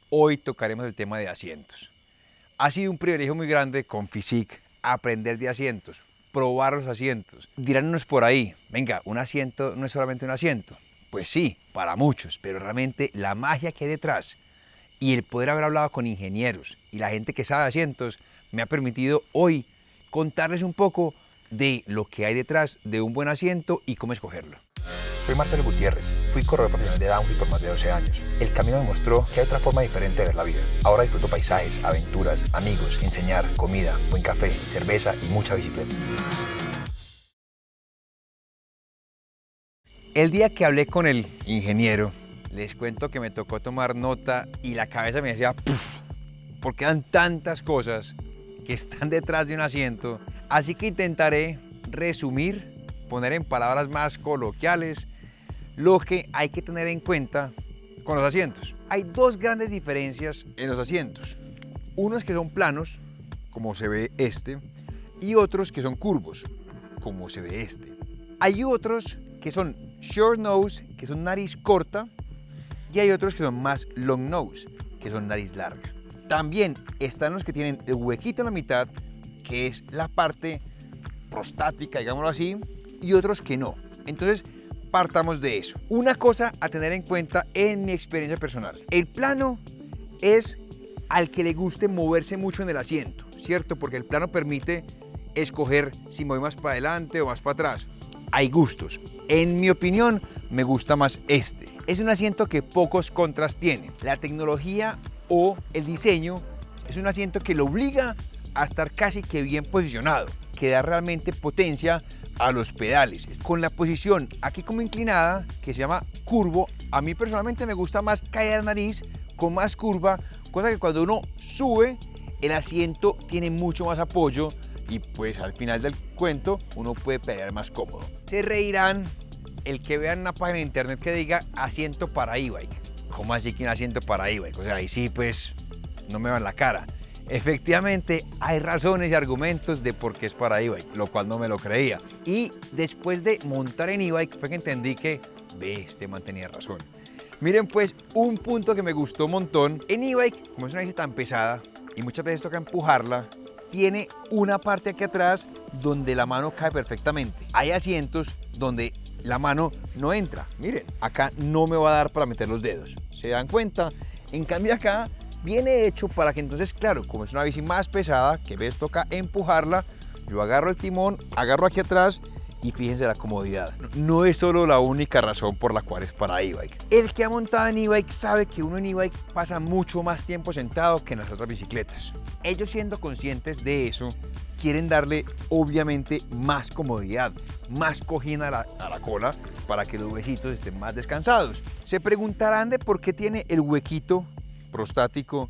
hoy tocaremos el tema de asientos. Ha sido un privilegio muy grande con Fizik aprender de asientos, probar los asientos. Dirán unos por ahí, venga, un asiento no es solamente un asiento. Pues sí, para muchos, pero realmente la magia que hay detrás y el poder haber hablado con ingenieros y la gente que sabe de asientos me ha permitido hoy contarles un poco de lo que hay detrás de un buen asiento y cómo escogerlo. Soy Marcelo Gutiérrez, fui corredor profesional de downhill por más de 12 años. El camino me mostró que hay otra forma diferente de ver la vida. Ahora disfruto paisajes, aventuras, amigos, enseñar, comida, buen café, cerveza y mucha bicicleta. El día que hablé con el ingeniero, les cuento que me tocó tomar nota y la cabeza me decía ¡puf! Porque eran tantas cosas que están detrás de un asiento. Así que intentaré resumir, poner en palabras más coloquiales lo que hay que tener en cuenta con los asientos. Hay dos grandes diferencias en los asientos. Unos que son planos, como se ve este, y otros que son curvos, como se ve este. Hay otros que son short nose, que son nariz corta, y hay otros que son más long nose, que son nariz larga. También están los que tienen el huequito en la mitad, que es la parte prostática, digámoslo así, y otros que no. Entonces, partamos de eso. Una cosa a tener en cuenta en mi experiencia personal. El plano es al que le guste moverse mucho en el asiento, ¿cierto? Porque el plano permite escoger si me voy más para adelante o más para atrás. Hay gustos. En mi opinión, me gusta más este. Es un asiento que pocos contras tiene. La tecnología o el diseño es un asiento que lo obliga a estar casi que bien posicionado, que da realmente potencia a los pedales. Con la posición aquí como inclinada, que se llama curvo, a mí personalmente me gusta más caer la nariz con más curva, cosa que cuando uno sube, el asiento tiene mucho más apoyo y pues al final del cuento uno puede pedalear más cómodo. Se reirán el que vean una página de internet que diga asiento para e-bike. ¿Cómo así que un asiento para e-bike? O sea, ahí sí pues no me van la cara. Efectivamente, hay razones y argumentos de por qué es para e-bike, lo cual no me lo creía. Y después de montar en e-bike fue que entendí que, este man tenía razón. Miren pues, un punto que me gustó un montón. En e-bike, como es una bici tan pesada y muchas veces toca empujarla, tiene una parte aquí atrás donde la mano cae perfectamente. Hay asientos donde la mano no entra. Miren, acá no me va a dar para meter los dedos. ¿Se dan cuenta? En cambio acá viene hecho para que entonces, claro, como es una bici más pesada, que ves toca empujarla, yo agarro el timón, agarro aquí atrás y fíjense la comodidad. No es solo la única razón por la cual es para e-bike. El que ha montado en e-bike sabe que uno en e-bike pasa mucho más tiempo sentado que en las otras bicicletas. Ellos, siendo conscientes de eso, quieren darle obviamente más comodidad, más cojín a la cola para que los huesitos estén más descansados. Se preguntarán de por qué tiene el huequito prostático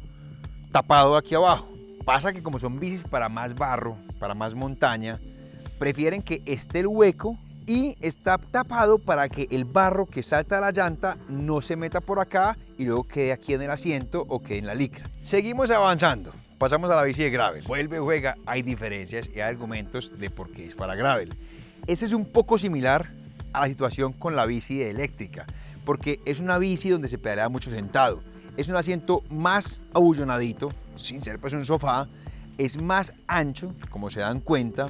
tapado aquí abajo. Pasa que como son bicis para más barro, para más montaña, prefieren que esté el hueco y está tapado para que el barro que salta a la llanta no se meta por acá y luego quede aquí en el asiento o quede en la licra. Seguimos avanzando. Pasamos a la bici de gravel. Vuelve, juega, hay diferencias y hay argumentos de por qué es para gravel. Este es un poco similar a la situación con la bici eléctrica, porque es una bici donde se pedalea mucho sentado. Es un asiento más abullonadito, sin ser pues un sofá, es más ancho, como se dan cuenta.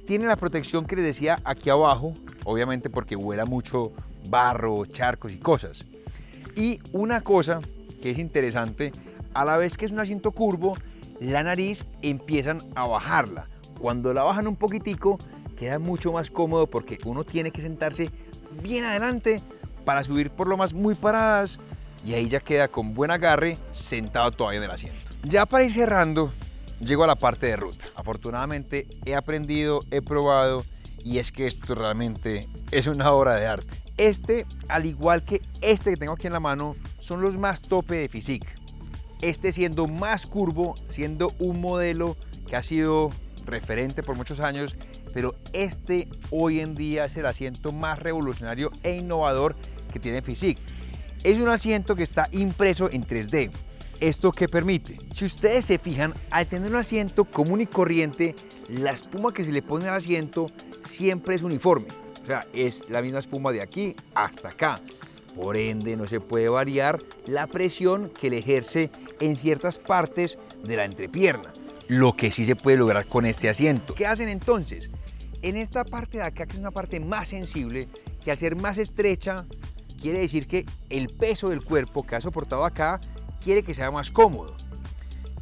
Tiene la protección que les decía aquí abajo, obviamente porque vuela mucho barro, charcos y cosas. Y una cosa que es interesante, a la vez que es un asiento curvo, la nariz empiezan a bajarla. Cuando la bajan un poquitico, queda mucho más cómodo porque uno tiene que sentarse bien adelante para subir por lomas muy paradas y ahí ya queda con buen agarre sentado todavía en el asiento. Ya para ir cerrando, llego a la parte de ruta. Afortunadamente he aprendido, he probado y es que esto realmente es una obra de arte. Este, al igual que este que tengo aquí en la mano, son los más tope de Fizik. Este siendo más curvo, siendo un modelo que ha sido referente por muchos años, pero este hoy en día es el asiento más revolucionario e innovador que tiene Fizik. Es un asiento que está impreso en 3D. ¿Esto qué permite? Si ustedes se fijan, al tener un asiento común y corriente, la espuma que se le pone al asiento siempre es uniforme. O sea, es la misma espuma de aquí hasta acá. Por ende, no se puede variar la presión que le ejerce en ciertas partes de la entrepierna. Lo que sí se puede lograr con este asiento. ¿Qué hacen entonces? En esta parte de acá, que es una parte más sensible, que al ser más estrecha, quiere decir que el peso del cuerpo que ha soportado acá quiere que sea más cómodo.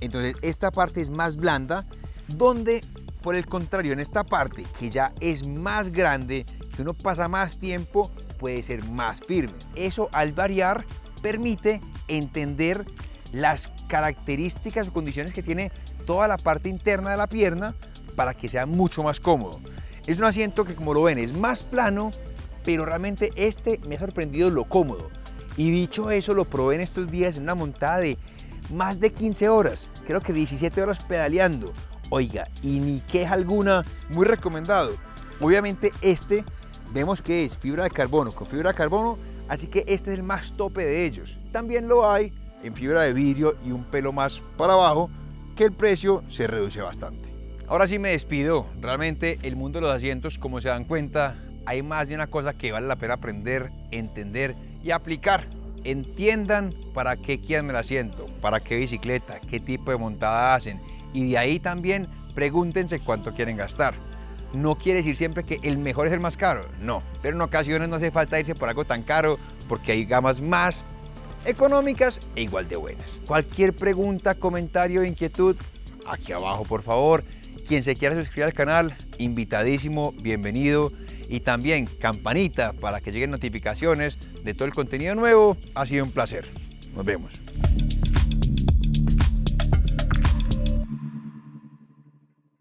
Entonces esta parte es más blanda, donde por el contrario en esta parte que ya es más grande, que uno pasa más tiempo, puede ser más firme. Eso al variar permite entender las características o condiciones que tiene toda la parte interna de la pierna para que sea mucho más cómodo. Es un asiento que, como lo ven, es más plano, pero realmente este me ha sorprendido lo cómodo. Y dicho eso, lo probé en estos días en una montada de más de 15 horas, creo que 17 horas pedaleando. Oiga, y ni queja alguna, muy recomendado. Obviamente este vemos que es fibra de carbono con fibra de carbono, así que este es el más tope de ellos. También lo hay en fibra de vidrio y un pelo más para abajo, que el precio se reduce bastante. Ahora sí me despido. Realmente el mundo de los asientos, como se dan cuenta, hay más de una cosa que vale la pena aprender, entender y aplicar. Entiendan para qué quieren el asiento, para qué bicicleta, qué tipo de montada hacen, y de ahí también pregúntense cuánto quieren gastar. No quiere decir siempre que el mejor es el más caro, no, pero en ocasiones no hace falta irse por algo tan caro porque hay gamas más económicas e igual de buenas. Cualquier pregunta, comentario, inquietud, aquí abajo por favor. Quien se quiera suscribir al canal, invitadísimo, bienvenido, y también campanita para que lleguen notificaciones de todo el contenido nuevo. Ha sido un placer. Nos vemos.